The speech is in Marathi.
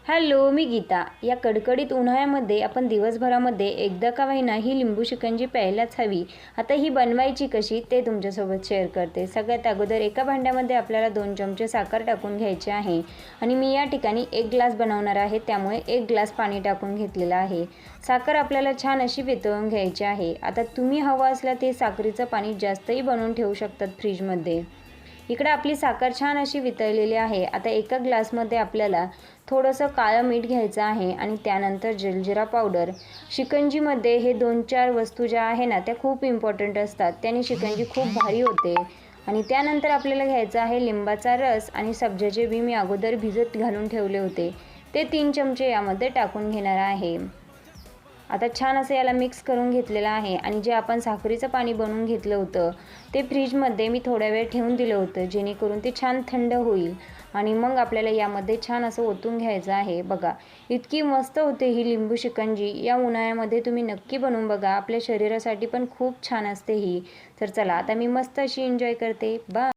हॅलो, मी गीता. या कडकडीत उन्हाळ्यामध्ये आपण दिवसभरामध्ये एकदा का होईना ही लिंबू शिकंजी प्यायलाच हवी. आता ही बनवायची कशी ते तुमच्यासोबत शेअर करते. सगळ्यात अगोदर एका भांड्यामध्ये आपल्याला 2 चमचे साखर टाकून घ्यायची आहे आणि मी या ठिकाणी 1 ग्लास बनवणार आहे, त्यामुळे 1 ग्लास पाणी टाकून घेतलेलं आहे. साखर आपल्याला छान अशी वितळून घ्यायची आहे. आता तुम्ही हवं असलं ते साखरेचं पाणी जास्तही बनवून ठेवू शकतात फ्रीजमध्ये. इकडे आपली साखर छान अशी वितळलेली आहे. आता एका ग्लासमध्ये आपल्याला थोडंसं काळं मीठ घ्यायचं आहे आणि त्यानंतर जलजिरा पावडर. शिकंजीमध्ये हे 2-4 वस्तू ज्या आहे ना त्या खूप इम्पॉर्टंट असतात. त्याने शिकंजी खूप भारी होते. आणि त्यानंतर आपल्याला घ्यायचा आहे लिंबाचा रस आणि सब्जाचे बी मी अगोदर भिजत घालून ठेवले होते. ते 3 चमचे यामध्ये टाकून घेणार आहे. आता छान असं याला मिक्स करून घेतलेलं आहे आणि जे आपण साखरेचं पाणी बनवून घेतलं होतं ते फ्रीजमध्ये मी थोड्या वेळ ठेवून दिलं होतं, जेणेकरून ते छान थंड होईल. आणि मग आपल्याला यामध्ये छान असं ओतून घ्यायचं आहे. बघा, इतकी मस्त होते ही लिंबू शिकंजी. या उन्हाळ्यामध्ये तुम्ही नक्की बनवून बघा. आपल्या शरीरासाठी पण खूप छान असते ही. तर चला, आता मी मस्त अशी एन्जॉय करते. बाय.